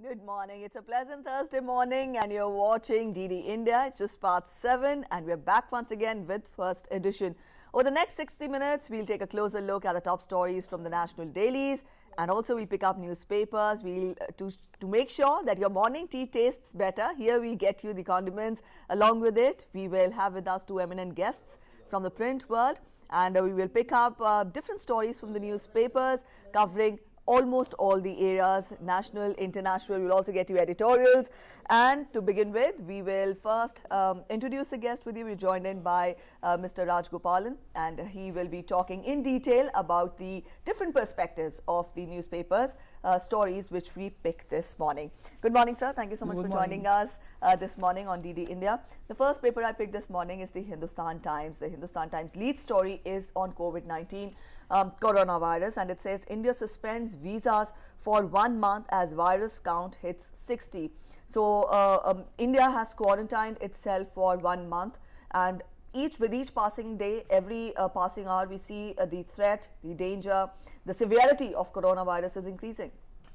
Good morning. It's a pleasant Thursday morning and you're watching DD India. It's just part 7 and we're back once again with first edition. Over the next 60 minutes, we'll take a closer look at the top stories from the national dailies and also we'll pick up newspapers. To make sure that your morning tea tastes better, here we get you the condiments. Along with it, we will have with us 2 eminent guests from the print world and we will pick up different stories from the newspapers covering almost all the areas, national, international. We'll also get you editorials. And to begin with, we will first introduce the guest with you. We're joined in by Mr. Raj Gopalan, and he will be talking in detail about the different perspectives of the newspapers, stories which we picked this morning. Good morning, sir. Thank you so much for joining us this morning on DD India. The first paper I picked this morning is the Hindustan Times. The Hindustan Times lead story is on COVID-19. Coronavirus, and it says India suspends visas for 1 month as virus count hits 60. So India has quarantined itself for 1 month, and with each passing day, every passing hour, we see the threat, the danger, the severity of coronavirus is increasing.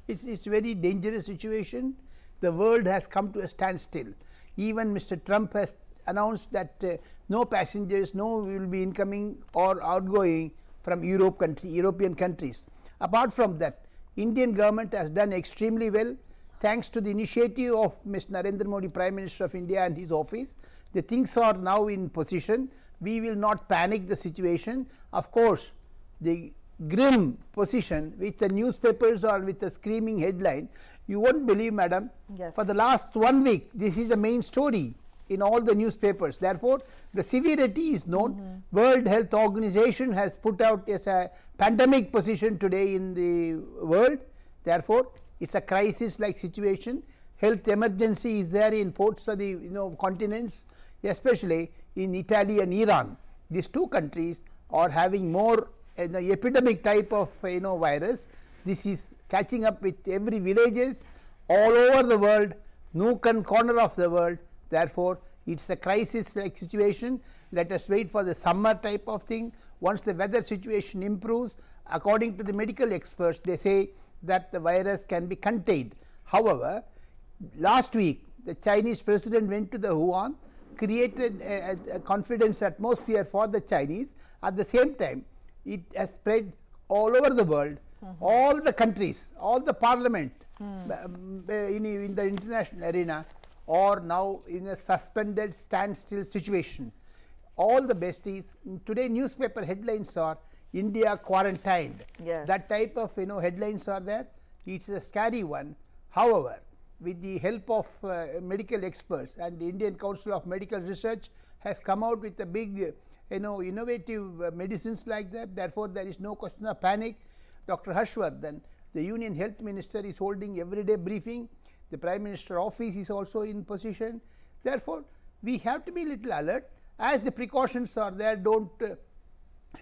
It's a very dangerous situation. The world has come to a standstill. Even Mr. Trump has announced that no passengers, will be incoming or outgoing from European countries. Apart from that, Indian government has done extremely well thanks to the initiative of Mr. Narendra Modi, Prime Minister of India, and his office. The things are now in position. We will not panic the situation. Of course, the grim position with the newspapers or with the screaming headline, you won't believe, madam, yes, for the last 1 week, this is the main story in all the newspapers. Therefore, the severity is known. World Health Organization has put out as a pandemic position today in the world. Therefore, it's a crisis like situation. Health emergency is there in ports of the continents, especially in Italy and Iran. These 2 countries are having more epidemic type of virus. This is catching up with every villages all over the world, nook and corner of the world. Therefore, it's a crisis like situation. Let us wait for the summer type of thing. Once the weather situation improves, according to the medical experts, they say that the virus can be contained. However, last week the Chinese president went to the Wuhan, created a confidence atmosphere for the Chinese. At the same time, it has spread all over the world. All the countries, all the parliament in the international arena are now in a suspended standstill situation. All the best is today newspaper headlines are India quarantined. Yes. That type of headlines are there. It's a scary one. However, with the help of medical experts, and the Indian Council of Medical Research has come out with a big innovative medicines like that. Therefore, there is no question of panic. Dr. Harshvardhan, the Union Health Minister, is holding everyday briefing. The Prime Minister office is also in position. Therefore, we have to be little alert. As the precautions are there, don't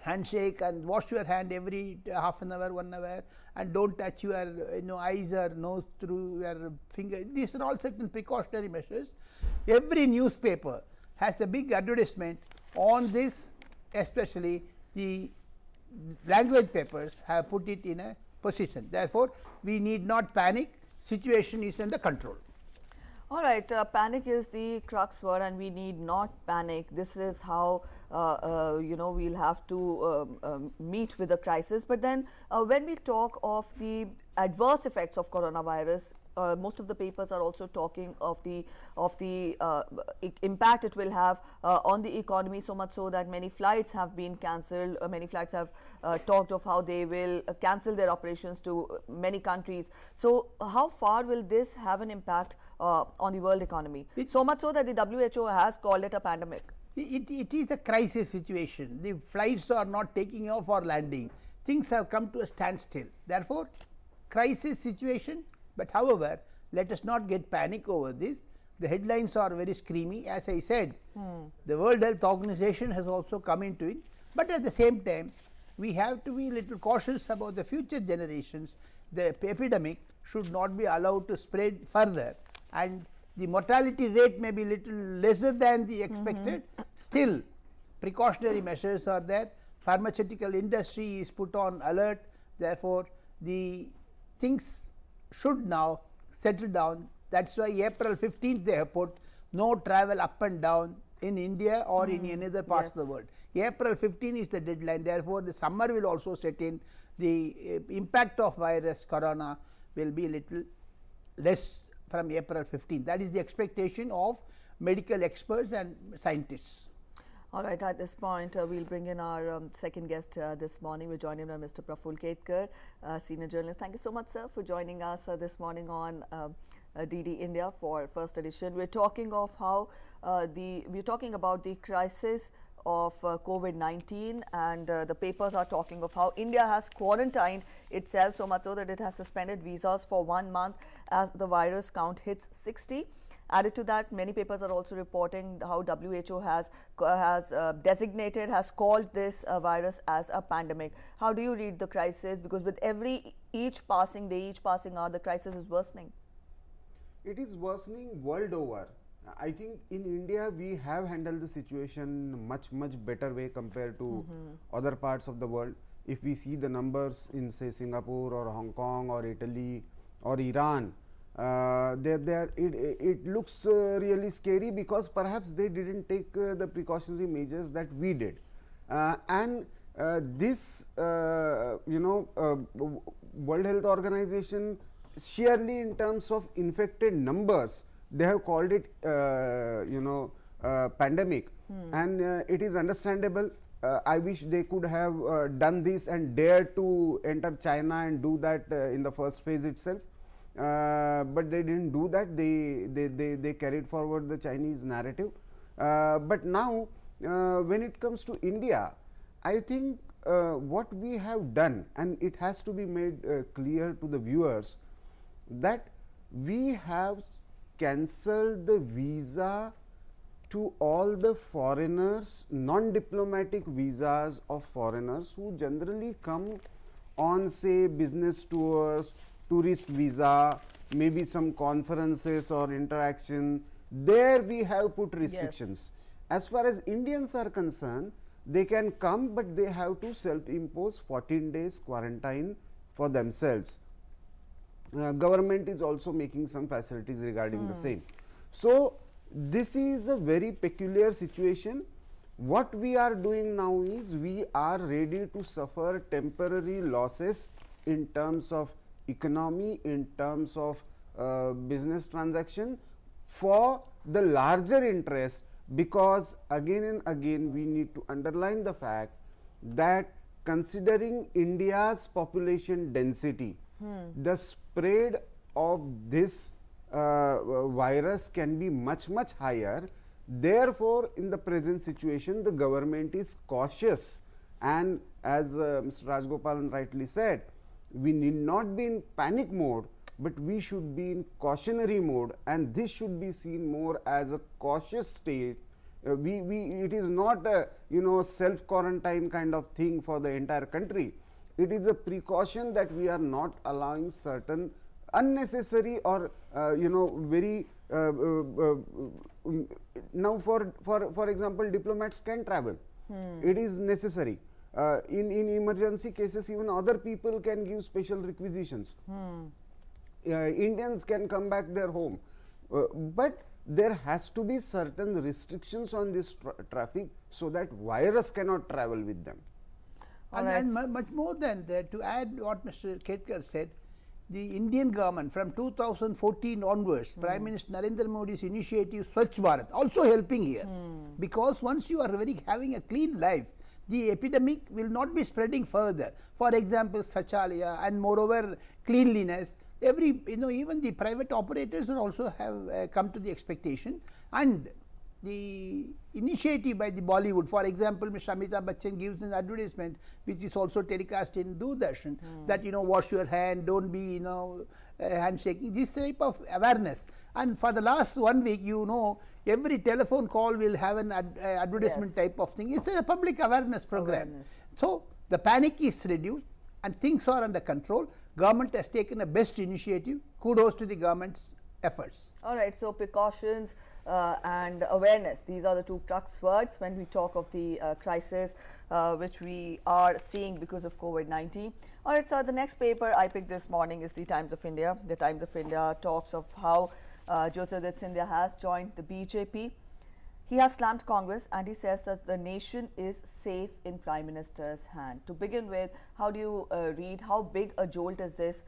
handshake and wash your hand every half an hour, 1 hour, and don't touch your eyes or nose through your finger. These are all certain precautionary measures. Every newspaper has a big advertisement on this, especially the language papers have put it in a position. Therefore, we need not panic. Situation is under control. All right, panic is the crux word and we need not panic. This is how we'll have to meet with the crisis. But then when we talk of the adverse effects of coronavirus, most of the papers are also talking of the impact it will have on the economy, so much so that many flights have been cancelled. Many flights have talked of how they will cancel their operations to many countries. So how far will this have an impact on the world economy? So much so that the WHO has called it a pandemic. It is a crisis situation. The flights are not taking off or landing. Things have come to a standstill. Therefore, crisis situation. But however, let us not get panic over this. The headlines are very screamy. As I said, the World Health Organization has also come into it. But at the same time, we have to be a little cautious about the future generations. The epidemic should not be allowed to spread further, and the mortality rate may be little lesser than the expected. Still, precautionary measures are there. Pharmaceutical industry is put on alert. Therefore, the things should now settle down. That's why April 15th they have put no travel up and down in India or in any other parts of the world. April 15 is the deadline. Therefore, the summer will also set in. The impact of virus corona will be a little less from April 15. That is the expectation of medical experts and scientists. All right, at this point, we'll bring in our second guest this morning. We're joined by Mr. Praful Ketkar, senior journalist. Thank you so much, sir, for joining us this morning on DD India for first edition. We're talking of how we're talking about the crisis of COVID-19, and the papers are talking of how India has quarantined itself, so much so that it has suspended visas for 1 month as the virus count hits 60. Added to that, many papers are also reporting how WHO has designated, has called this virus as a pandemic. How do you read the crisis? Because with each passing day, each passing hour, the crisis is worsening. It is worsening world over. I think in India we have handled the situation much better way compared to other parts of the world. If we see the numbers in say Singapore or Hong Kong or Italy or Iran, it looks really scary because perhaps they didn't take the precautionary measures that we did, and this World Health Organization, sheerly in terms of infected numbers, they have called it pandemic, and it is understandable. I wish they could have done this and dared to enter China and do that in the first phase itself. But they didn't do that. They carried forward the Chinese narrative. But now when it comes to India, I think what we have done, and it has to be made clear to the viewers, that we have cancelled the visa to all the foreigners, non-diplomatic visas of foreigners who generally come on say business tours, tourist visa, maybe some conferences or interaction. There we have put restrictions. Yes. As far as Indians are concerned, they can come, but they have to self-impose 14 days quarantine for themselves. Government is also making some facilities regarding the same. So this is a very peculiar situation. What we are doing now is we are ready to suffer temporary losses in terms of economy, in terms of business transaction for the larger interest, because again and again we need to underline the fact that considering India's population density, the spread of this virus can be much higher. Therefore, in the present situation, the government is cautious, and as Mr. Rajgopalan rightly said, we need not be in panic mode, but we should be in cautionary mode, and this should be seen more as a cautious state. It is not a self quarantine kind of thing for the entire country. It is a precaution that we are not allowing certain unnecessary or very now for example, diplomats can travel. It is necessary. In emergency cases, even other people can give special requisitions. Indians can come back their home, but there has to be certain restrictions on this traffic so that virus cannot travel with them. And much more than that, to add what Mr. Ketkar said, the Indian government from 2014 onwards, Prime Minister Narendra Modi's initiative Swachh Bharat also helping here, because once you are having a clean life, the epidemic will not be spreading further. For example, Sachalaya, and moreover cleanliness. Even the private operators will also have come to the expectation, and the initiative by the Bollywood. For example, Mr. Amitabh Bachchan gives an advertisement which is also telecast in Doordarshan that wash your hand, don't be handshaking, this type of awareness. And for the last 1 week, every telephone call will have an advertisement type of thing. It's a public awareness program. So the panic is reduced and things are under control. Government has taken a best initiative. Kudos to the government's efforts. All right, so precautions and awareness. These are the two crux words when we talk of the crisis which we are seeing because of COVID-19. All right, so the next paper I picked this morning is the Times of India. The Times of India talks of how Jyotiraditya Scindia has joined the BJP. He has slammed Congress and he says that the nation is safe in Prime Minister's hand. To begin with, how do you read, how big a jolt is this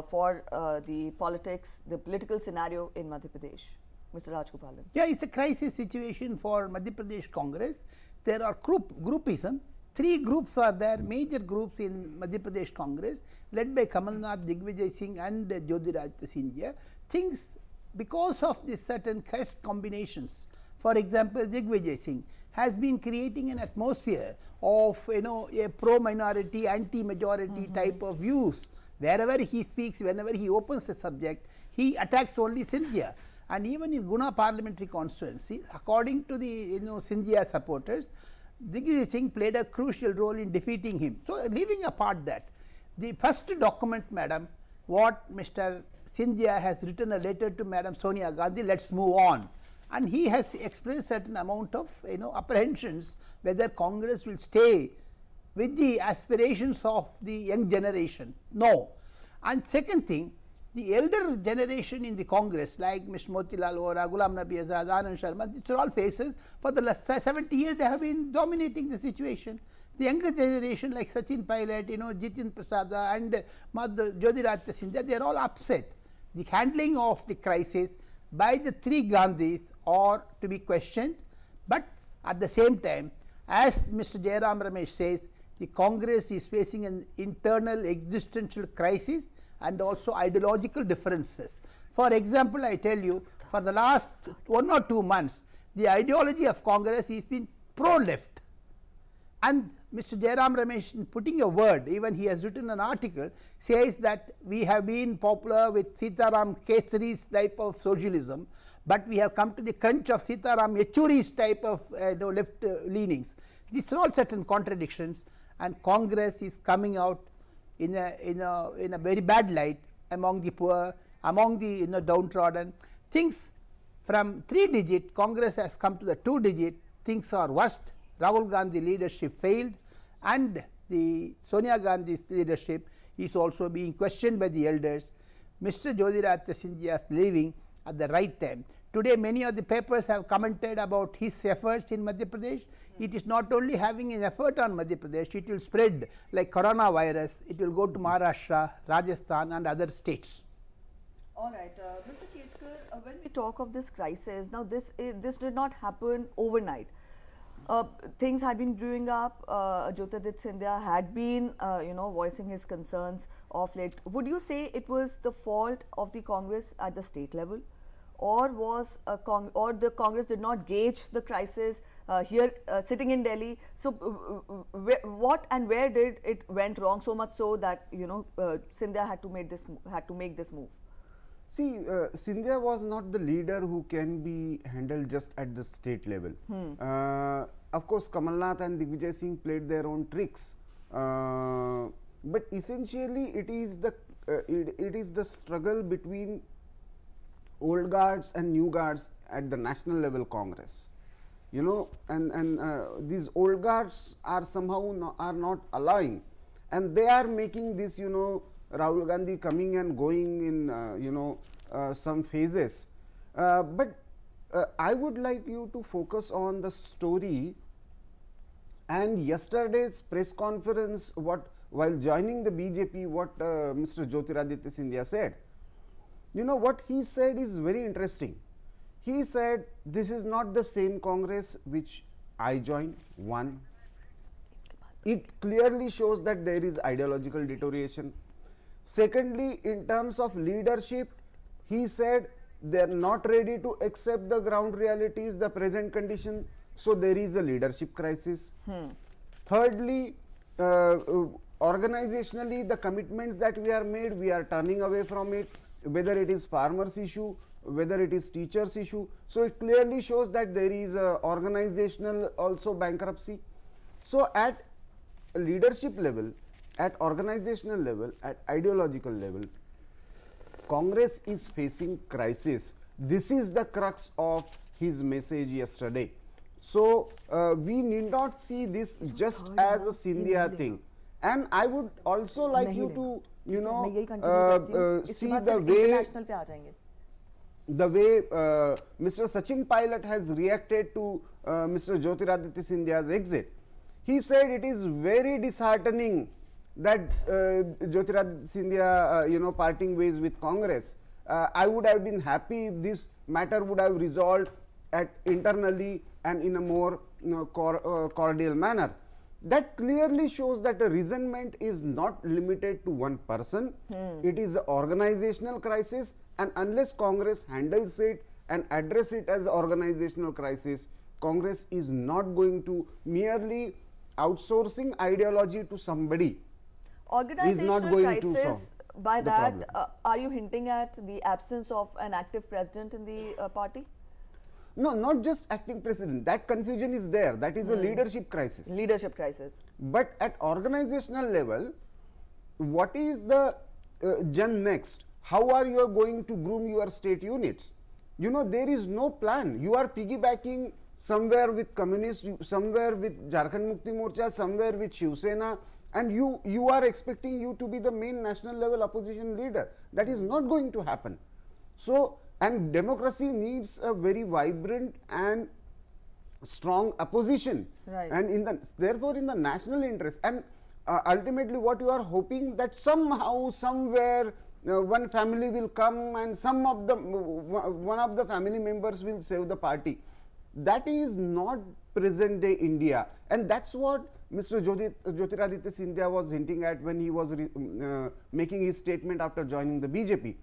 for the political scenario in Madhya Pradesh? Mr. Rajgopalan. Yeah, it's a crisis situation for Madhya Pradesh Congress. There are groupism. Three groups are there, major groups in Madhya Pradesh Congress, led by Kamalnath, Digvijay Singh and Jyotiraditya Scindia. Things, because of these certain caste combinations, for example, Digvijay Singh has been creating an atmosphere of a pro-minority, anti-majority type of views. Wherever he speaks, whenever he opens a subject, he attacks only Scindia. And even in Guna parliamentary constituency, according to the Scindia supporters, Digvijay Singh played a crucial role in defeating him. So, leaving apart that, the first document, madam, what Mr. Scindia has written a letter to Madam Sonia Gandhi, let's move on. And he has expressed certain amount of apprehensions whether Congress will stay with the aspirations of the young generation. No. And second thing, the elder generation in the Congress like Mr. Motilal Vora, Ghulam Nabi Azad, Anand Sharma, these are all faces for the last 70 years they have been dominating the situation. The younger generation like Sachin Pilot, Jitin Prasada and Jyotiraditya Scindia, they are all upset. The handling of the crisis by the three Gandhis are to be questioned, but at the same time, as Mr. Jairam Ramesh says, the Congress is facing an internal existential crisis and also ideological differences. For example, I tell you, for the last 1 or 2 months, the ideology of Congress has been pro-left. And Mr. Jairam Ramesh, in putting a word, even he has written an article, says that we have been popular with Sitaram Kesari's type of socialism, but we have come to the crunch of Sitaram Yechuri's type of left leanings. These are all certain contradictions, and Congress is coming out in a very bad light among the poor, among the downtrodden. Things from 3-digit, Congress has come to the 2-digit. Things are worst. Rahul Gandhi leadership failed, and the Sonia Gandhi's leadership is also being questioned by the elders. Mr. Jyotiraditya Scindia is leaving at the right time. Today many of the papers have commented about his efforts in Madhya Pradesh. It is not only having an effort on Madhya Pradesh, it will spread like coronavirus. It will go to Maharashtra, Rajasthan and other states. All right, Mr. Ketkar, when we talk of this crisis, now this did not happen overnight. Things had been brewing up. Jyotiraditya Scindia had been, voicing his concerns of late. Would you say it was the fault of the Congress at the state level, or was or the Congress did not gauge the crisis here sitting in Delhi? So, what and where did it went wrong so much so that Scindia had to make this move? See, Scindia was not the leader who can be handled just at the state level. Of course, Kamalnath and Digvijay Singh played their own tricks, but essentially it is the struggle between old guards and new guards at the national level Congress. And these old guards are somehow are not allowing, and they are making this Rahul Gandhi coming and going in some phases, but I would like you to focus on the story and yesterday's press conference. While joining the BJP, what Mr. Jyotiraditya Scindia said. What he said is very interesting. He said this is not the same Congress which I joined. One, it clearly shows that there is ideological deterioration. Secondly, in terms of leadership, he said they are not ready to accept the ground realities, the present condition, so there is a leadership crisis. Thirdly, organizationally, the commitments that we are made, we are turning away from it, whether it is farmers issue, whether it is teachers issue. So it clearly shows that there is a organizational also bankruptcy. So at leadership level, at organizational level, at ideological level, Congress is facing crisis. This is the crux of his message yesterday. So, we need not see this just as a Scindia thing. And I would also like you to, you know, see the way Mr. Sachin Pilot has reacted to Mr. Jyotiraditya Scindia's exit. He said it is very disheartening that Jyotiraditya Scindia, you know, parting ways with Congress. I would have been happy if this matter would have resolved internally and in a more, you know, cordial manner. That clearly shows that the resentment is not limited to one person. It is an organizational crisis, and unless Congress handles it and address it as an organizational crisis, Congress is not going to merely outsourcing ideology to somebody. Organizational crisis, by that, are you hinting at the absence of an active president in the party? No, not just acting president. That confusion is there. That is a leadership crisis. Leadership crisis. But at organizational level, what is the gen next? How are you going to groom your state units? You know, there is no plan. You are piggybacking somewhere with communists, somewhere with Jharkhand Mukti Morcha, somewhere with Shiv Sena, and you are expecting you to be the main national level opposition leader. That is not going to happen. So, and democracy needs a very vibrant and strong opposition, right. And therefore in the national interest, and ultimately what you are hoping that somehow, somewhere, one family will come and one of the family members will save the party. That is not present day India, and that's what Mr. Jyotiraditya Scindia was hinting at when he was making his statement after joining the BJP.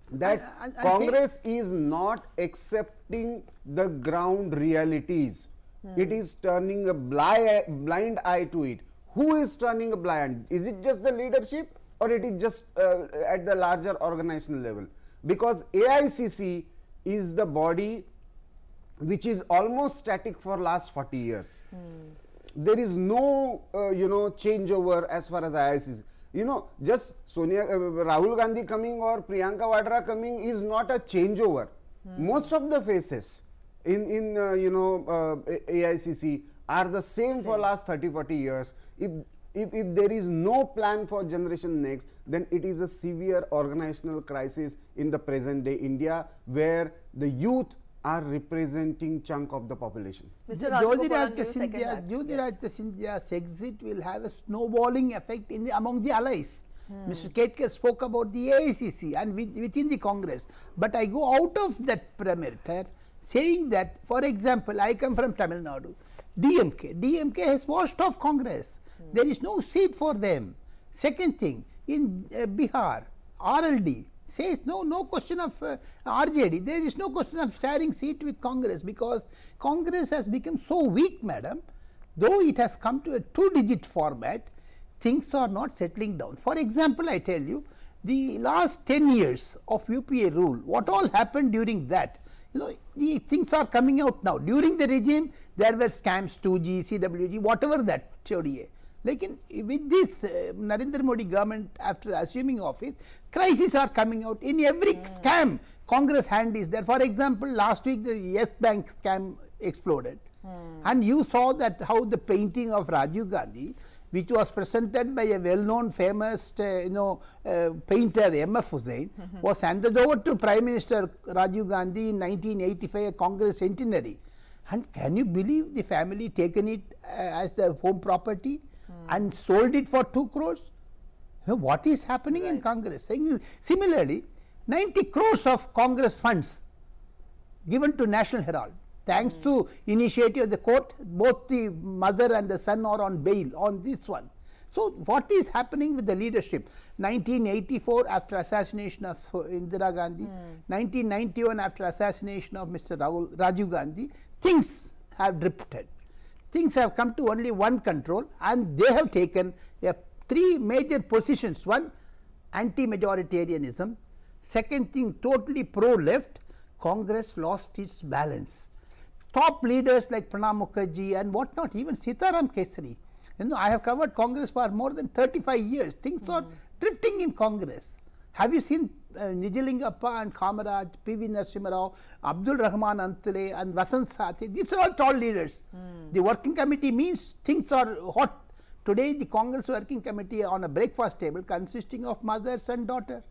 That Congress is not accepting the ground realities. It is turning a blind eye to it. Who is turning a blind? Is it just the leadership, or it is just at the larger organizational level? Because AICC is the body which is almost static for last 40 years. There is no you know, changeover as far as IICC. You know, just Rahul Gandhi coming or Priyanka Vadra coming is not a changeover. Most of the faces in you know, AICC are the same for last 30-40 years. If there is no plan for generation next, then it is a severe organizational crisis in the present day India, where the youth are representing chunk of the population. Mr. Jyotiraditya Scindia's exit will have a snowballing effect among the allies. Mr. Ketkar spoke about the AICC and within the Congress, but I go out of that perimeter saying that, for example, I come from Tamil Nadu. DMK has washed off Congress. There is no seat for them. Second thing, in Bihar, RLD says no question of RJD. There is no question of sharing seat with Congress, because Congress has become so weak, madam. Though it has come to a 2-digit format, things are not settling down. For example, I tell you, the last 10 years of UPA rule, what all happened during that, you know, the things are coming out now. During the regime, there were scams, 2G, CWG, whatever that, CODA. Like with this Narendra Modi government, after assuming office, crises are coming out. In every scam, Congress hand is there. For example, last week the Yes Bank scam exploded. And you saw that how the painting of Rajiv Gandhi, which was presented by a well-known famous painter M.F. Hussain, was handed over to Prime Minister Rajiv Gandhi in 1985, a Congress centenary. And can you believe the family taken it as their home property and sold it for 2 crores? What is happening in Congress? Similarly, 90 crores of Congress funds given to National Herald. Thanks to initiative of the court, both the mother and the son are on bail on this one. So, what is happening with the leadership? 1984 after assassination of Indira Gandhi, 1991 after assassination of Mr. Rajiv Gandhi, things have drifted. Things have come to only one control, and they have taken 3 major positions. One, anti-majoritarianism. Second thing, totally pro-left. Congress lost its balance. Top leaders like Pranab Mukherjee and whatnot, even Sitaram Kesari. You know, I have covered Congress for more than 35 years. Things are drifting in Congress. Have you seen Nijalingappa and Kamaraj, P.V. Narasimha, Abdul Rahman Antule and Vasant Sathi, these are all tall leaders. The working committee means things are hot. Today the Congress working committee on a breakfast table consisting of mothers and daughter.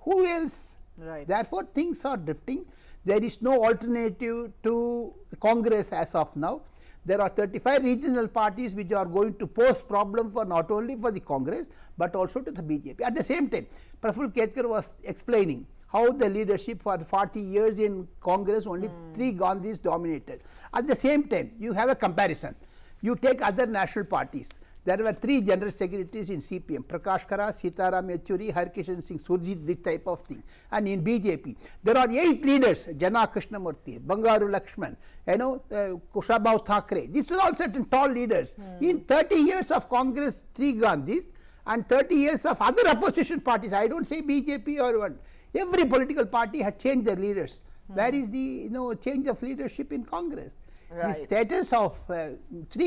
Who else? Right. Therefore, things are drifting. There is no alternative to Congress as of now. There are 35 regional parties which are going to pose problem for not only for the Congress, but also to the BJP. At the same time, Praful Ketkar was explaining how the leadership for 40 years in Congress, only 3 Gandhis dominated. At the same time, you have a comparison. You take other national parties. There were 3 general secretaries in CPM, Prakash Kara, Sitaram Yechuri, Harkishan Singh, Surjit, this type of thing. And in BJP, there are 8 leaders, Jana Krishnamurthy, Bangaru Lakshman, Kushabhau Thackeray. These are all certain tall leaders. In 30 years of Congress, 3 Gandhis, and 30 years of other opposition parties, I don't say BJP or one, every political party had changed their leaders. Where is the change of leadership in Congress? Right. The status of 3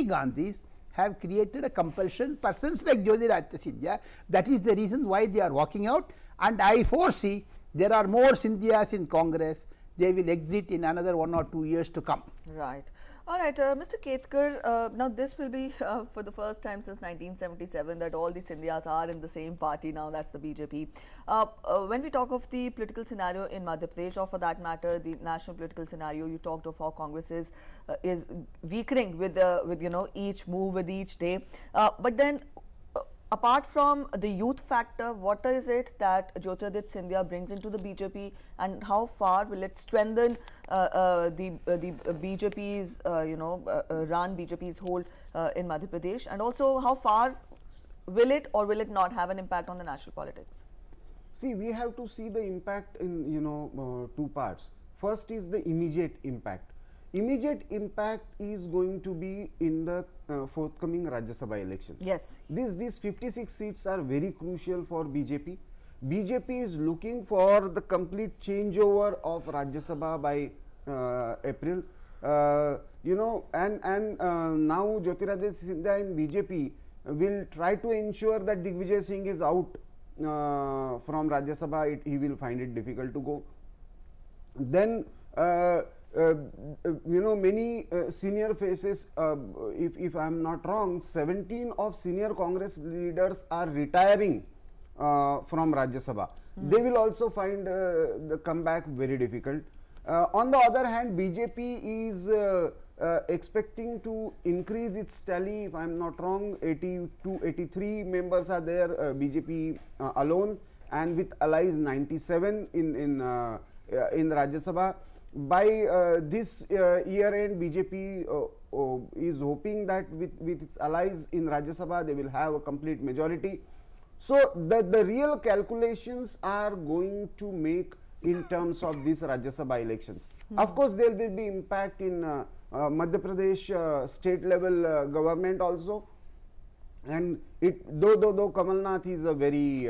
Gandhis have created a compulsion. Persons like Jyotiraditta Scindia, that is the reason why they are walking out, and I foresee there are more Scindias in Congress. They will exit in another 1 or 2 years to come. Right. All right, Mr. Ketkar, now this will be for the first time since 1977 that all the Scindias are in the same party now, that's the BJP. When we talk of the political scenario in Madhya Pradesh, or for that matter the national political scenario, you talked of how Congress is weakening with each move, with each day. But then apart from the youth factor, what is it that Jyotiraditya Scindia brings into the BJP, and how far will it strengthen the BJP's run, BJP's hold in Madhya Pradesh, and also how far will it or will it not have an impact on the national politics? See, we have to see the impact in 2 parts. First is the immediate impact. Immediate impact is going to be in the forthcoming Rajya Sabha elections. Yes. These 56 seats are very crucial for BJP. BJP is looking for the complete changeover of Rajya Sabha by April. Now Jyotiraditya Scindia in BJP will try to ensure that Digvijay Singh is out from Rajya Sabha. He will find it difficult to go. Then many senior faces, if I am not wrong, 17 of senior Congress leaders are retiring from Rajya Sabha. They will also find the comeback very difficult. On the other hand, BJP is expecting to increase its tally. If I am not wrong, 82, 83 members are there, BJP alone, and with allies 97 in Rajya Sabha. By this year end, BJP is hoping that with its allies in Rajya Sabha, they will have a complete majority. So the real calculations are going to make in terms of these Rajya Sabha elections. Of course, there will be impact in Madhya Pradesh state level government also. And though Kamal Nath is a very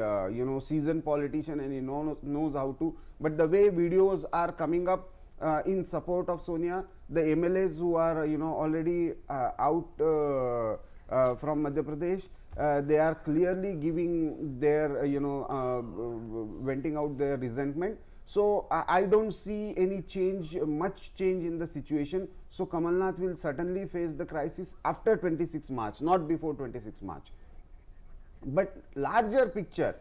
seasoned politician and he knows how to, but the way videos are coming up in support of Sonia, the MLAs who are already out from Madhya Pradesh, they are clearly giving their venting out their resentment. So I don't see any much change in the situation. So Kamal Nath will certainly face the crisis after 26 March, not before 26 March. But larger picture,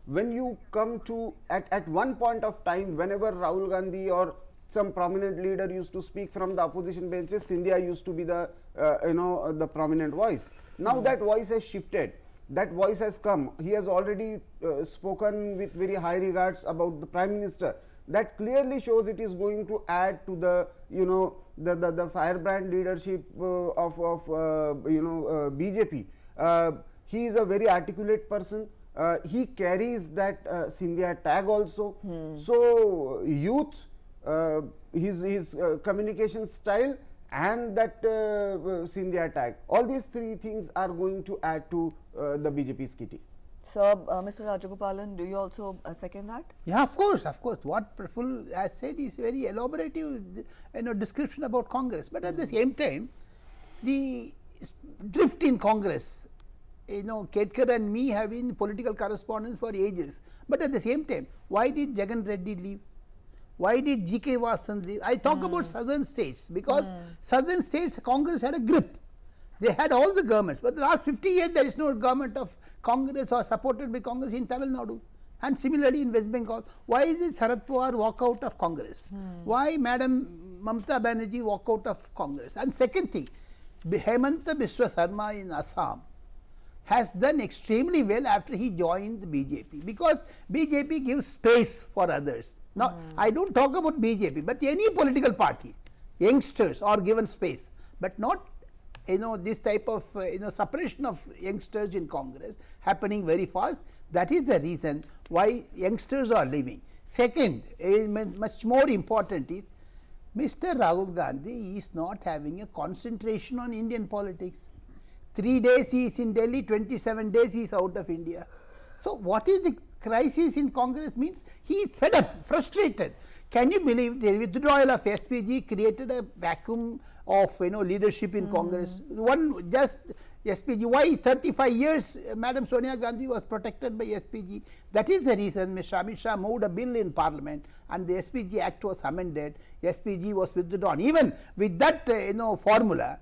when you come to at one point of time, whenever Rahul Gandhi or some prominent leader used to speak from the opposition benches, Scindia used to be the the prominent voice. Now that voice has shifted. That voice has come. He has already spoken with very high regards about the Prime Minister. That clearly shows it is going to add to the the firebrand leadership of BJP. He is a very articulate person. He carries that Scindia tag also. So youth, his communication style, and that Scindia tag, all these 3 things are going to add to the BJP's kitty. So, Mr. Rajagopalan, do you also second that? Yeah, of course. What Praful has said is very elaborative, description about Congress. But at the same time, the drift in Congress, Ketkar and me have been political correspondents for ages. But at the same time, why did Jagan Reddy leave? Why did G.K. Vasan leave? I talk about southern states because southern states Congress had a grip. They had all the governments, but the last 50 years there is no government of Congress or supported by Congress in Tamil Nadu. And similarly in West Bengal, why did Sharad Pawar walk out of Congress? Why Madam Mamata Banerjee walk out of Congress? And second thing, Hemanta Biswa Sarma in Assam has done extremely well after he joined the BJP, because BJP gives space for others. Now, I don't talk about BJP, but any political party, youngsters are given space, but not this type of suppression of youngsters in Congress happening very fast. That is the reason why youngsters are leaving. Second, much more important is Mr. Rahul Gandhi is not having a concentration on Indian politics. 3 days he is in Delhi, 27 days he is out of India. So what is the crisis in Congress means? He is fed up, frustrated. Can you believe the withdrawal of SPG created a vacuum of leadership in Congress? One just SPG. Why 35 years Madam Sonia Gandhi was protected by SPG? That is the reason Mr. Amit Shah moved a bill in Parliament and the SPG Act was amended. SPG was withdrawn. Even with that formula,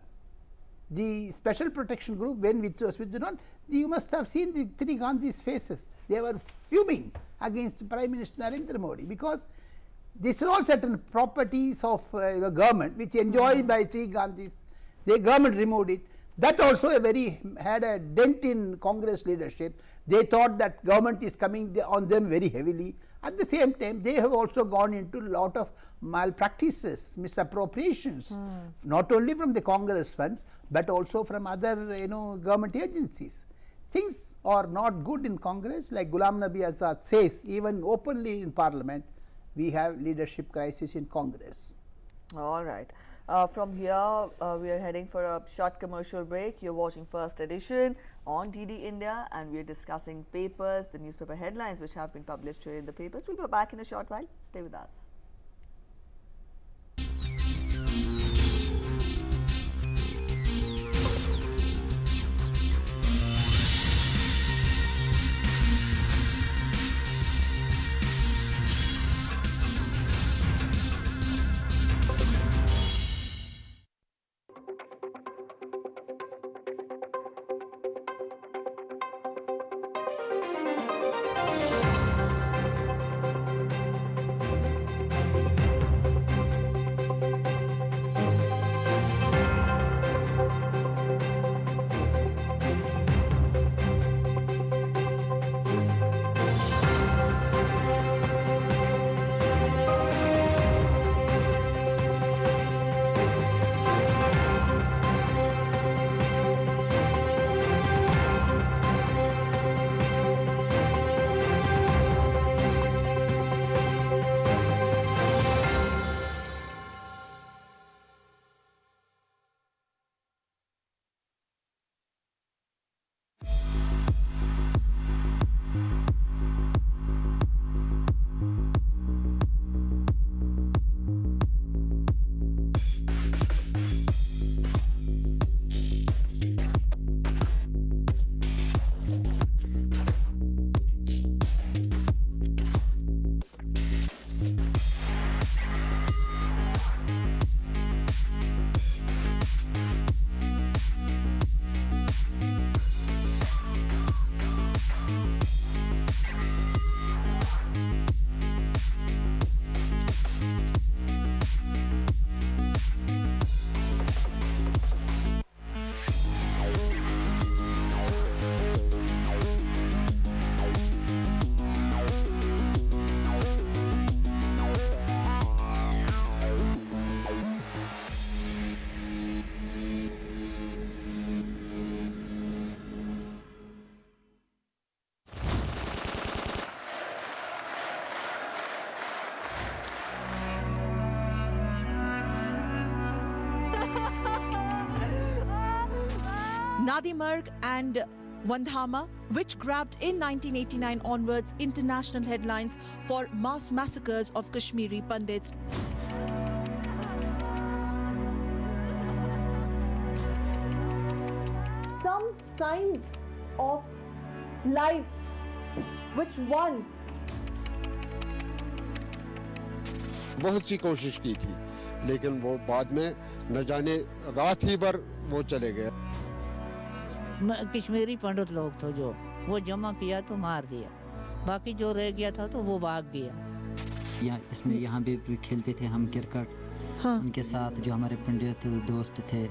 the special protection group, when it was withdrawn, you must have seen the three Gandhis' faces. They were fuming against Prime Minister Narendra Modi, because these are all certain properties of the government which enjoyed by three Gandhis. The government removed it. That also had a dent in Congress leadership. They thought that government is coming on them very heavily. At the same time, they have also gone into a lot of malpractices, misappropriations, not only from the Congress funds, but also from other government agencies. Things are not good in Congress. Like Ghulam Nabi Azad says, even openly in Parliament, we have leadership crisis in Congress. All right. From here, we are heading for a short commercial break. You're watching First Edition on DD India, and we are discussing papers, the newspaper headlines which have been published here in the papers. We'll be back in a short while. Stay with us. Nadimarg and Vandhama, which grabbed in 1989 onwards international headlines for mass massacres of Kashmiri Pandits. Some signs of life which once बहुत सी कोशिश की थी, लेकिन वो बाद में न जाने रात ही भर वो चले गए। कश्मीरी पंडित लोग थे जो वो जमा किया तो मार दिया, बाकी जो रह गया था तो वो भाग गया। यहाँ भी खेलते थे हम क्रिकेट, हाँ। उनके साथ जो हमारे पंडित दोस्त थे।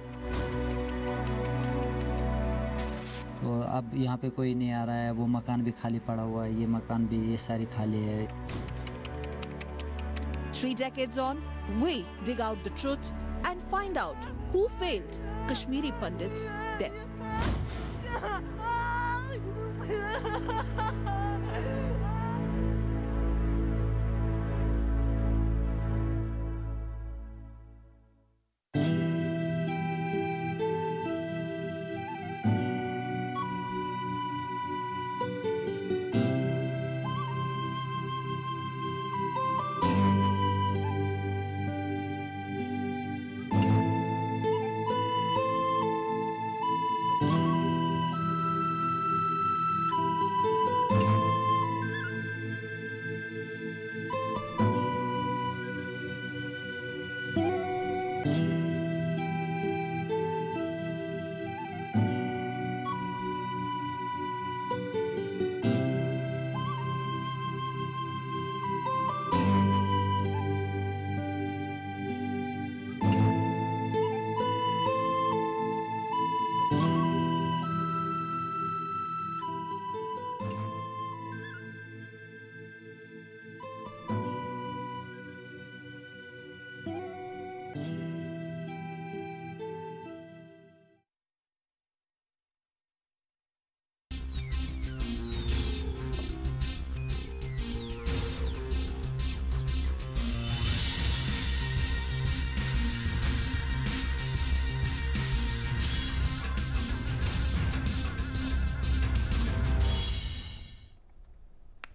तो अब यहाँ पे कोई नहीं आ रहा है, वो मकान भी खाली पड़ा हुआ है, ये मकान भी ये सारी खाली है। 3 decades on, we dig out the truth and find out who failed Kashmiri Pandits there.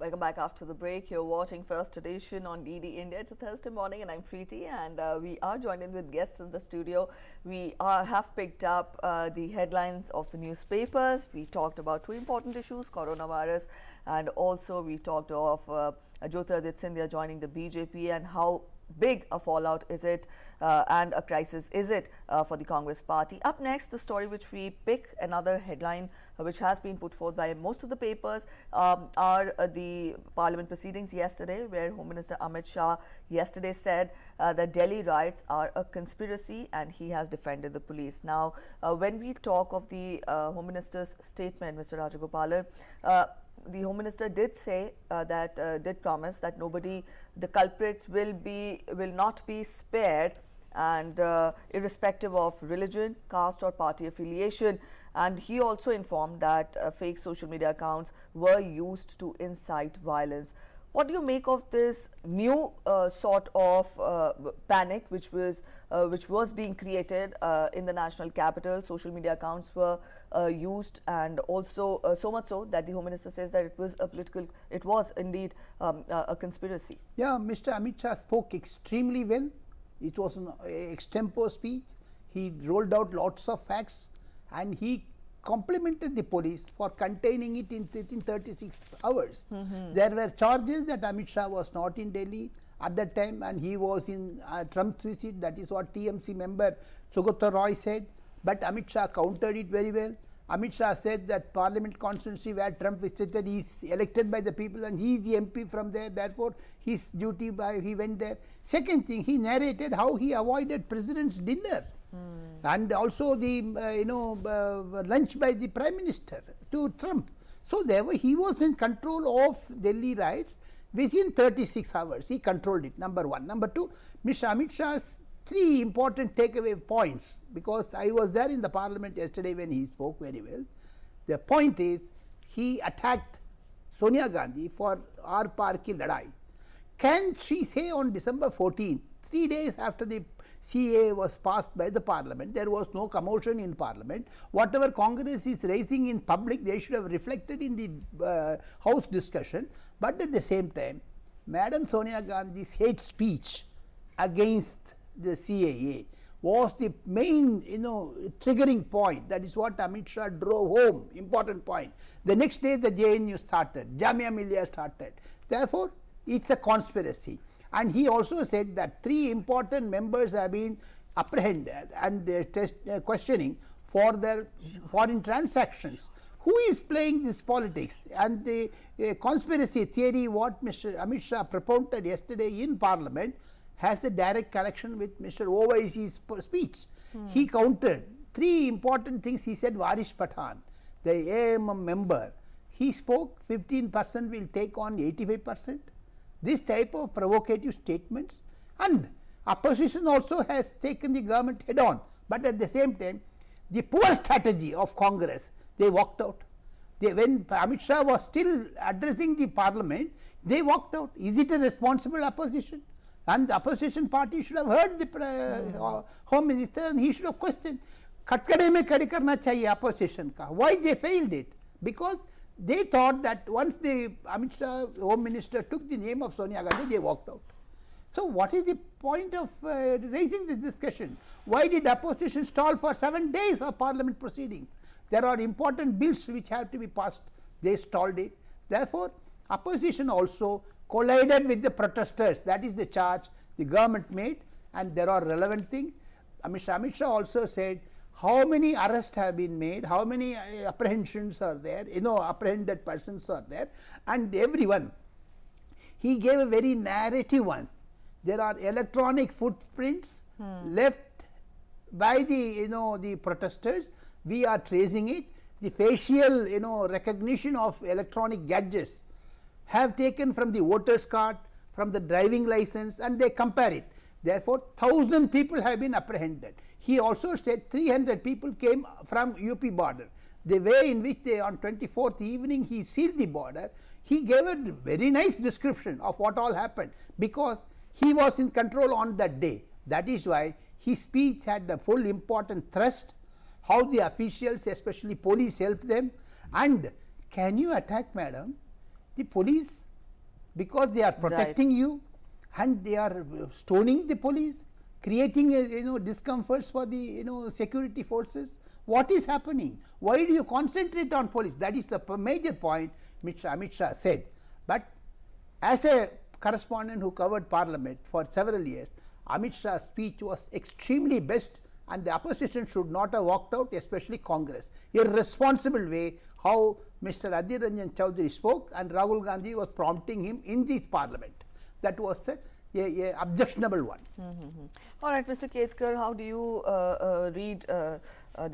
Welcome back after the break. You're watching First Edition on DD India. It's a Thursday morning and I'm Preeti, and we are joined in with guests in the studio. We have picked up the headlines of the newspapers. We talked about 2 important issues, coronavirus, and also we talked of Jyotiraditya Scindia joining the BJP and how big a fallout is it and a crisis is it for the Congress party. Up next, the story which we pick, another headline which has been put forth by most of the papers, are the parliament proceedings yesterday, where Home Minister Amit Shah yesterday said that Delhi riots are a conspiracy and he has defended the police. Now, when we talk of the Home Minister's statement, Mr. Rajagopalan, the Home Minister did say did promise that the culprits will not be spared, and irrespective of religion, caste or party affiliation. And he also informed that fake social media accounts were used to incite violence. What do you make of this new sort of panic which was being created in the national capital? Social media accounts were used, and also so much so that the Home Minister says that it was indeed a conspiracy. Yeah, Mr. Amit Shah spoke extremely well. It was an extempore speech. He rolled out lots of facts and he complimented the police for containing it within 36 hours. There were charges that Amit Shah was not in Delhi at that time and he was in Trump's visit. That is what TMC member Sugata Roy said. But Amit Shah countered it very well. Amit Shah said that parliament constituency where Trump visited, he is elected by the people and he is the MP from there, therefore his duty he went there. Second thing, he narrated how he avoided president's dinner and also the lunch by the Prime Minister to Trump. So he was in control of Delhi riots within 36 hours. He controlled it, number one. Number two, Mr. Amit Shah's 3 important takeaway points, because I was there in the parliament yesterday when he spoke very well. The point is, he attacked Sonia Gandhi for Aar Paar Ki Ladai. Can she say on December 14, 3 days after the CA was passed by the parliament, there was no commotion in parliament. Whatever Congress is raising in public, they should have reflected in the house discussion. But at the same time, Madam Sonia Gandhi's hate speech against the CAA was the main, triggering point. That is what Amit Shah drove home, important point. The next day the JNU started, Jamia Millia started. Therefore, it's a conspiracy. And he also said that 3 important members have been apprehended and questioning for their foreign transactions. Who is playing this politics? And the conspiracy theory what Mr. Amit Shah propounded yesterday in Parliament has a direct connection with Mr. Ovaisy's speech. He countered 3 important things. He said Varish Pathan, the AMM member, he spoke 15% will take on 85%. This type of provocative statements, and opposition also has taken the government head on, but at the same time the poor strategy of Congress, they walked out. When Amit Shah was still addressing the Parliament, they walked out. Is it a responsible opposition? And the opposition party should have heard the Home Minister, and he should have questioned. Katkade mein kadi karna chahiye opposition ka. Why they failed it? Because they thought that once the Amit Shah Home Minister took the name of Sonia Gandhi, they walked out. So what is the point of raising this discussion? Why did opposition stall for 7 days of Parliament proceedings? There are important bills which have to be passed. They stalled it. Therefore, opposition also collided with the protesters. That is the charge the government made, and there are relevant things. Amit Shah also said how many arrests have been made, how many apprehensions are there, apprehended persons are there, and everyone. He gave a very narrative one. There are electronic footprints left by the the protesters. We are tracing it. The facial recognition of electronic gadgets have taken from the voter's card, from the driving license, and they compare it. Therefore, 1,000 people have been apprehended. He also said 300 people came from UP border. The way in which they on 24th evening he sealed the border, he gave a very nice description of what all happened, because he was in control on that day. That is why his speech had the full important thrust, how the officials, especially police, helped them. And can you attack, madam, the police because they are protecting you, and they are stoning the police, creating discomforts for the security forces? What is happening? Why do you concentrate on police? That is the major point which Amit Shah said. But as a correspondent who covered Parliament for several years, Amit Shah's speech was extremely best, and the opposition should not have walked out, especially Congress. Irresponsible way how Mr. Adhir Ranjan Chaudhary spoke, and Rahul Gandhi was prompting him in this Parliament. That was a objectionable one. All right, Mr. Ketkar, how do you read the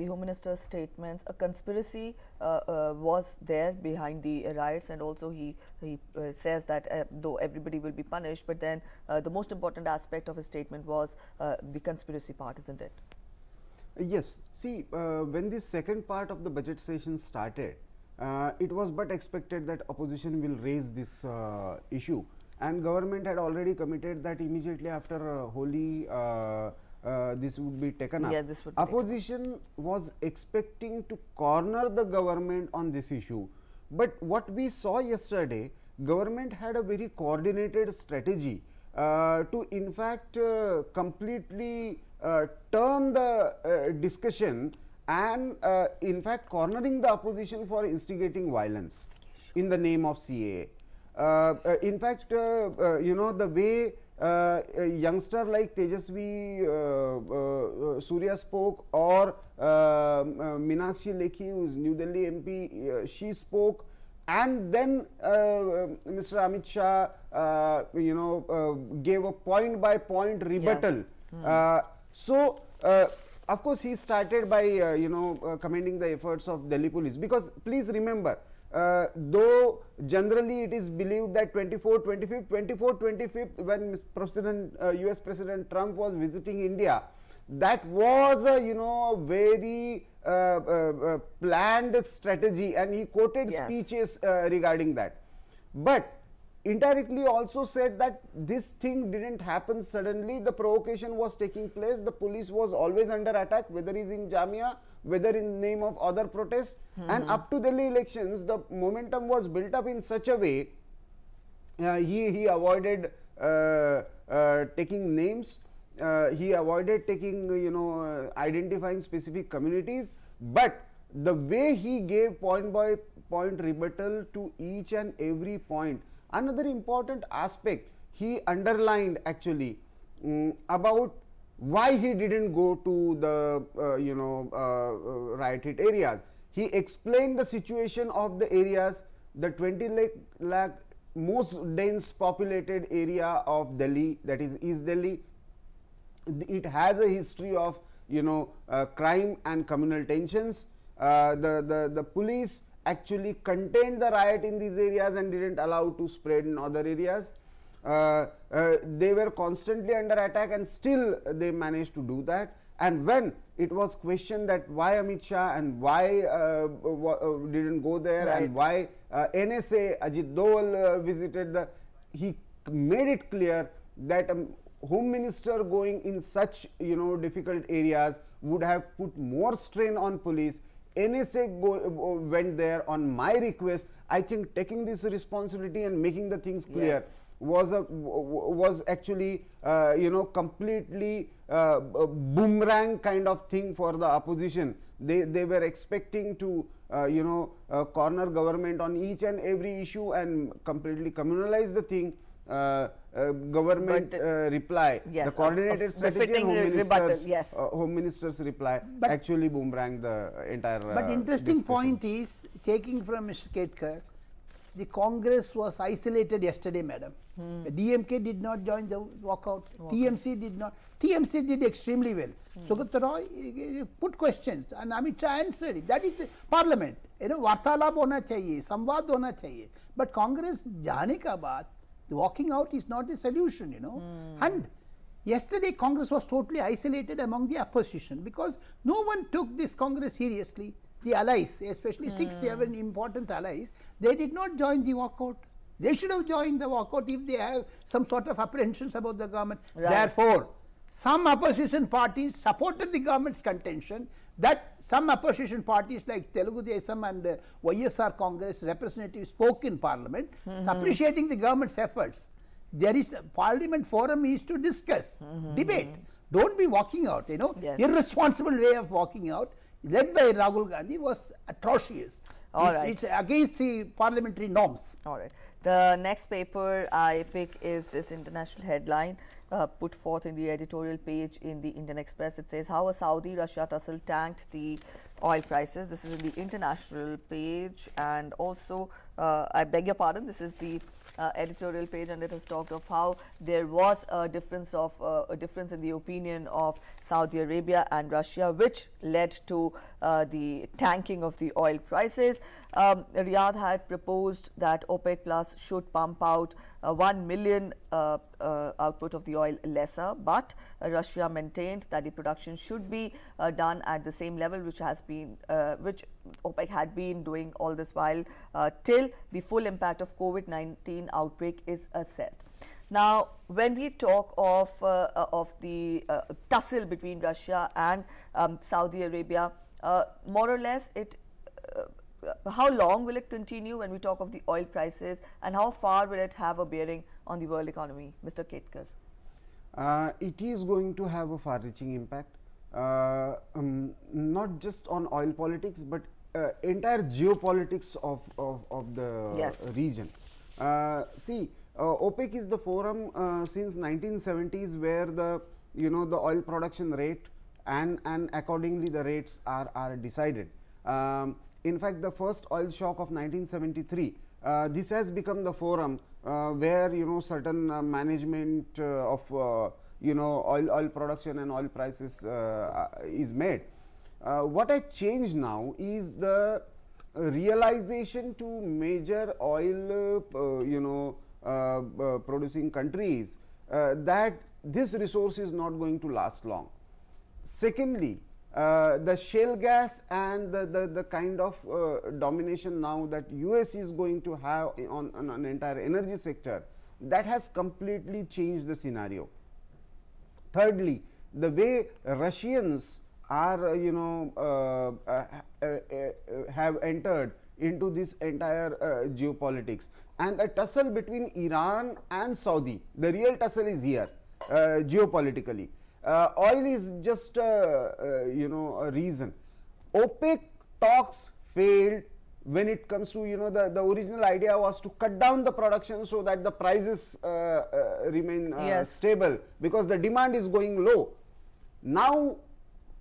Home Minister's statements? A conspiracy was there behind the riots, and also he says that though everybody will be punished, but then the most important aspect of his statement was the conspiracy part, isn't it? Yes. See, when this second part of the budget session started, it was but expected that opposition will raise this issue, and government had already committed that immediately after Holi this would be taken up. Yeah, this would be opposition was expecting to corner the government on this issue, but what we saw yesterday, government had a very coordinated strategy to in fact completely turn the discussion, and in fact cornering the opposition for instigating violence in the name of CAA. In fact, the way a youngster like Tejasvi Surya spoke, or Meenakshi Lekhi, who is New Delhi MP, she spoke, and then Mr. Amit Shah gave a point by point rebuttal. Yes. So of course he started by commending the efforts of Delhi police, because please remember, though generally it is believed that 24th, 25th when US President Trump was visiting India, that was a very planned strategy, and he quoted speeches regarding that. But indirectly also said that this thing didn't happen suddenly, the provocation was taking place, the police was always under attack, whether it is in Jamia, whether in name of other protests, and up to Delhi elections the momentum was built up in such a way he avoided taking names, he avoided taking, identifying specific communities, but the way he gave point by point rebuttal to each and every point. Another important aspect he underlined actually about why he didn't go to the riot hit areas. He explained the situation of the areas, the 20 lakh most dense populated area of Delhi, that is East Delhi. It has a history of crime and communal tensions. The police actually contained the riot in these areas and didn't allow to spread in other areas. They were constantly under attack and still they managed to do that. And when it was questioned that why Amit Shah and why didn't go there, right, and why NSA Ajit Doval visited, he made it clear that Home Minister going in such difficult areas would have put more strain on police. NSA went there on my request. I think taking this responsibility and making the things clear, yes, was actually completely boomerang kind of thing for the opposition. They were expecting to corner government on each and every issue and completely communalize the thing. Government reply, yes, the coordinated strategy and Home Minister's reply But actually boomerang the entire But interesting discussion. point is, taking from Mr. Ketkar, the Congress was isolated yesterday, madam. The DMK did not join the walkout. TMC did not. TMC did extremely well. Sugat Roy put questions and Amit Shah answered it. That is the parliament. वार्तालाप होना चाहिए, संवाद होना चाहिए. But Congress जाने का बाद, the walking out is not the solution, And yesterday Congress was totally isolated among the opposition because no one took this Congress seriously. The allies, especially 6-7 important allies, they did not join the walkout. They should have joined the walkout if they have some sort of apprehensions about the government. Right. Therefore, some opposition parties supported the government's contention, that some opposition parties like Telugu Desam and YSR Congress representatives spoke in parliament appreciating the government's efforts. There is a parliament forum is to discuss, debate. Don't be walking out, Yes. Irresponsible way of walking out led by Rahul Gandhi was atrocious. All right. It's against the parliamentary norms. All right. The next paper I pick is this international headline put forth in the editorial page in the Indian Express. It says, how a Saudi-Russia tussle tanked the oil prices. This is in the international page, and also, I beg your pardon, this is the editorial page, and it has talked of how there was a difference in the opinion of Saudi Arabia and Russia, which led to the tanking of the oil prices. Riyadh had proposed that OPEC Plus should pump out 1 million output of the oil lesser, but Russia maintained that the production should be done at the same level which has been which OPEC had been doing all this while till the full impact of COVID-19 outbreak is assessed. Now, when we talk of the tussle between Russia and Saudi Arabia, more or less, how long will it continue when we talk of the oil prices, and how far will it have a bearing on the world economy, Mr. Ketkar? It is going to have a far-reaching impact, not just on oil politics, but entire geopolitics of the Yes. region. See, OPEC is the forum since 1970s where the oil production rate and accordingly the rates are decided. In fact, the first oil shock of 1973, this has become the forum where certain management of oil production and oil prices is made. What has changed now is the realization to major oil producing countries that this resource is not going to last long. Secondly, the shale gas and the kind of domination now that US is going to have on an entire energy sector, that has completely changed the scenario. Thirdly, the way Russians are have entered into this entire geopolitics, and a tussle between Iran and Saudi, the real tussle is here geopolitically. Oil is just a reason. OPEC talks failed when it comes to, the original idea was to cut down the production so that the prices remain stable, because the demand is going low. Now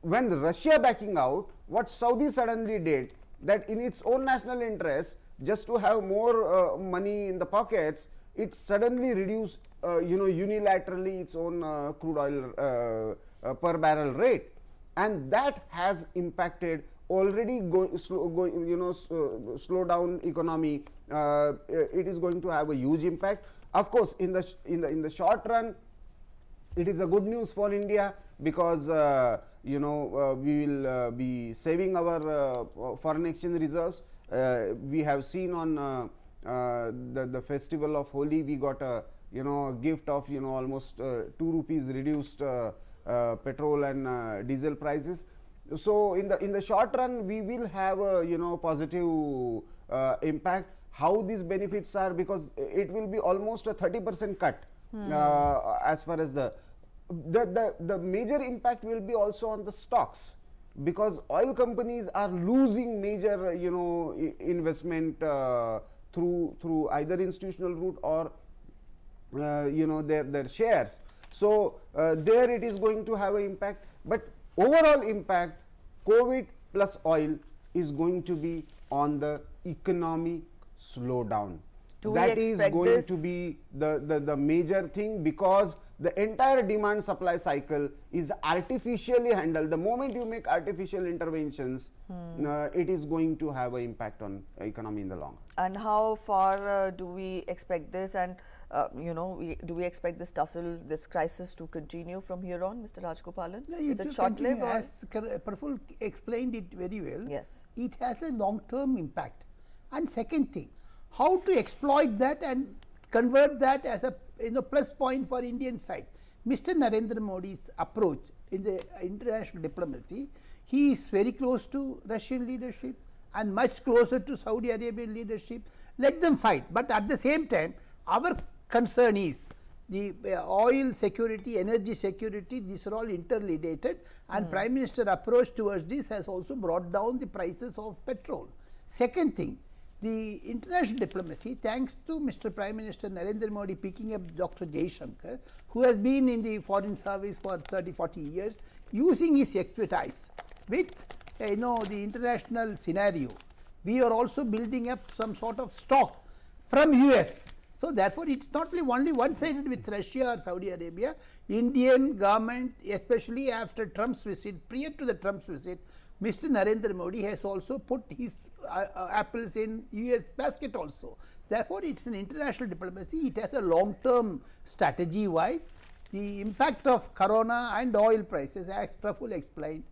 when Russia backing out, what Saudi suddenly did, that in its own national interest, just to have more money in the pockets, it suddenly reduced unilaterally its own crude oil per barrel rate, and that has impacted already slow down economy. It is going to have a huge impact. Of course, in the short run, it is a good news for India, because we will be saving our foreign exchange reserves. We have seen on the festival of Holi, we got a gift of almost 2 rupees reduced petrol and diesel prices. So in the short run, we will have a positive impact. How these benefits are, because it will be almost a 30% cut as far as the major impact will be also on the stocks, because oil companies are losing major investment through either institutional route or their shares. So there it is going to have an impact, but overall impact, COVID plus oil is going to be on the economic slowdown. That is going to be the major thing, because the entire demand supply cycle is artificially handled. The moment you make artificial interventions, it is going to have an impact on economy in the long run. And how far do we expect this, and do we expect this tussle, this crisis to continue from here on, Mr. Rajgopalan? No, is it short-lived? As Praful explained it very well, yes, it has a long-term impact. And second thing, how to exploit that and convert that as a plus point for Indian side. Mr. Narendra Modi's approach in the international diplomacy, he is very close to Russian leadership and much closer to Saudi Arabian leadership. Let them fight, but at the same time, our concern is the oil security, energy security, these are all interrelated, and Prime Minister approach towards this has also brought down the prices of petrol. Second thing, the international diplomacy, thanks to Mr. Prime Minister Narendra Modi picking up Dr. Jaishankar, who has been in the foreign service for 30-40 years, using his expertise with the international scenario. We are also building up some sort of stock from US. So therefore, it's not only one-sided with Russia or Saudi Arabia. Indian government, especially after Trump's visit, prior to the Trump's visit, Mr. Narendra Modi has also put his apples in US basket also. Therefore, it's an international diplomacy. It has a long-term strategy wise. The impact of corona and oil prices, as Praful explained,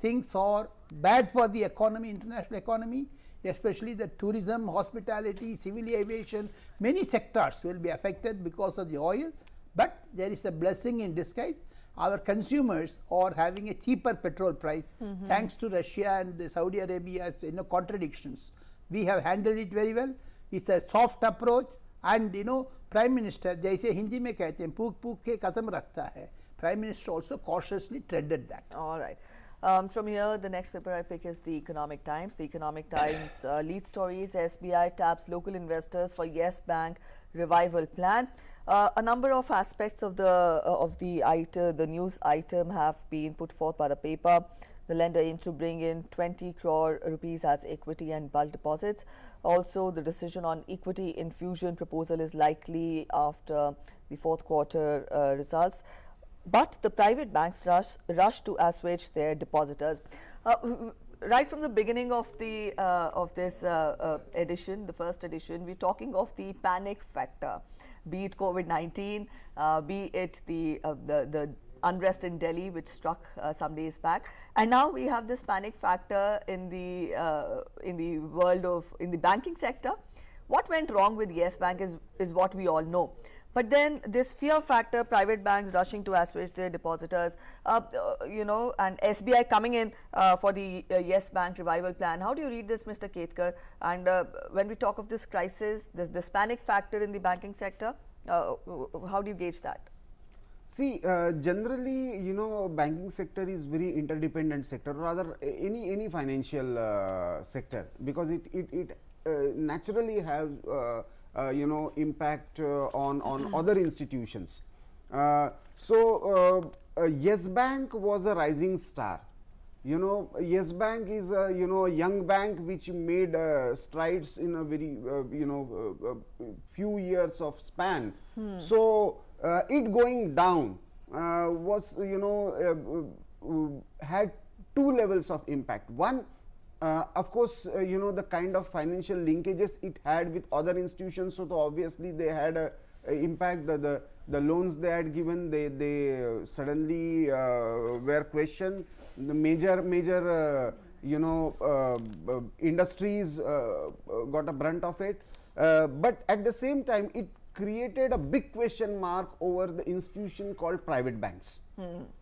things are bad for the economy, international economy, especially the tourism, hospitality, civil aviation, many sectors will be affected because of the oil, but there is a blessing in disguise. Our consumers are having a cheaper petrol price thanks to Russia and Saudi Arabia's contradictions. We have handled it very well. It's a soft approach, and Prime Minister, जैसे हिंदी में कहते हैं पूक पूक के कदम रखता है, Prime Minister also cautiously treaded that. All right. From here, the next paper I pick is the Economic Times. The Economic Times lead stories: SBI taps local investors for Yes Bank revival plan. A number of aspects of the news item have been put forth by the paper. The lender aims to bring in 20 crore rupees as equity and bulk deposits. Also, the decision on equity infusion proposal is likely after the fourth quarter results. But the private banks rush to assuage their depositors. Right from the beginning of the this edition, the first edition, we're talking of the panic factor, be it COVID-19, be it the unrest in Delhi, which struck some days back, and now we have this panic factor in the world in the banking sector. What went wrong with Yes Bank is what we all know. But then this fear factor, private banks rushing to assuage their depositors, and SBI coming in for the Yes Bank revival plan. How do you read this, Mr. Ketkar? And when we talk of this crisis, this panic factor in the banking sector, how do you gauge that? See, generally, you know, banking sector is very interdependent sector, rather any financial sector, because it naturally has you know, impact on other institutions. Yes Bank was a rising star. You know, Yes Bank is a, you know, young bank which made strides in a very you know, few years of span. So it going down was, you know, had two levels of impact. One, of course, you know, the kind of financial linkages it had with other institutions, so obviously they had a impact. The loans they had given, they suddenly were questioned. The major you know, industries got a brunt of it, but at the same time it created a big question mark over the institution called private banks.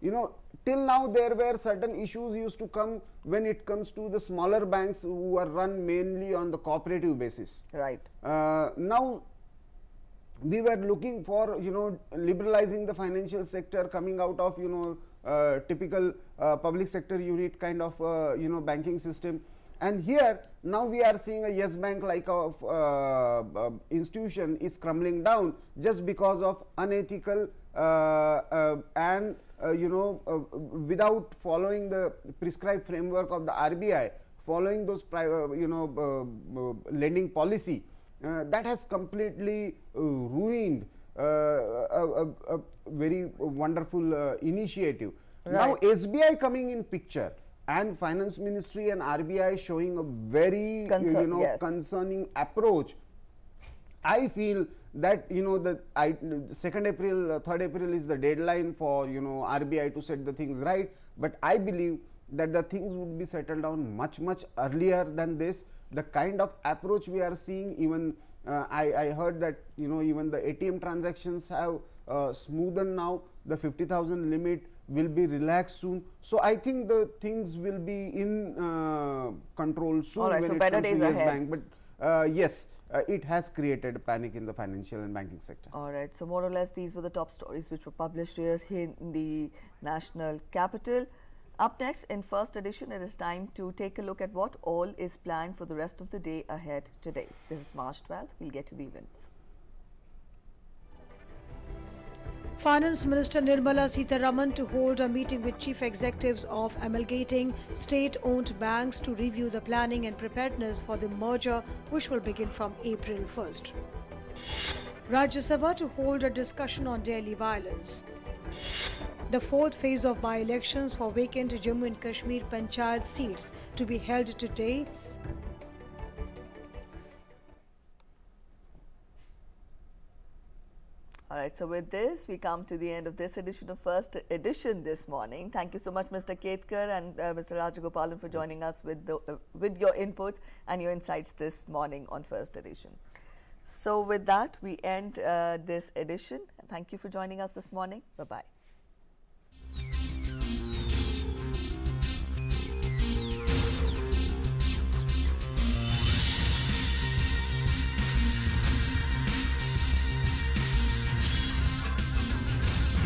You know, till now there were certain issues used to come when it comes to the smaller banks who are run mainly on the cooperative basis. Right. Now we were looking for, you know, liberalizing the financial sector, coming out of, you know, typical public sector unit kind of you know, banking system. And here now we are seeing a Yes Bank like of institution is crumbling down just because of unethical and you know, without following the prescribed framework of the RBI, following those you know, lending policy. That has completely ruined a very wonderful initiative. Right. Now SBI coming in picture and Finance Ministry and RBI showing a very you know, yes, concerning approach. I feel that, you know, the 2nd April, 3rd April is the deadline for, you know, RBI to set the things right, but I believe that the things would be settled down much earlier than this. The kind of approach we are seeing, even I heard that, you know, even the ATM transactions have smoothened now. The 50,000 limit will be relaxed soon. So I think the things will be in control soon. All right, when so it better comes to days Yes ahead. Bank. But yes, it has created a panic in the financial and banking sector. All right. So more or less these were the top stories which were published here in the national capital. Up next in first edition, it is time to take a look at what all is planned for the rest of the day ahead today. This is March 12th. We'll get to the events. Finance Minister Nirmala Sitharaman to hold a meeting with chief executives of amalgamating state-owned banks to review the planning and preparedness for the merger, which will begin from April 1st. Rajya Sabha to hold a discussion on Delhi violence. The 4th phase of by-elections for vacant Jammu and Kashmir Panchayat seats to be held today. All right, so with this, we come to the end of this edition of First Edition this morning. Thank you so much, Mr. Ketkar and Mr. Rajagopalan, for joining us with your inputs and your insights this morning on First Edition. So with that, we end this edition. Thank you for joining us this morning. Bye-bye.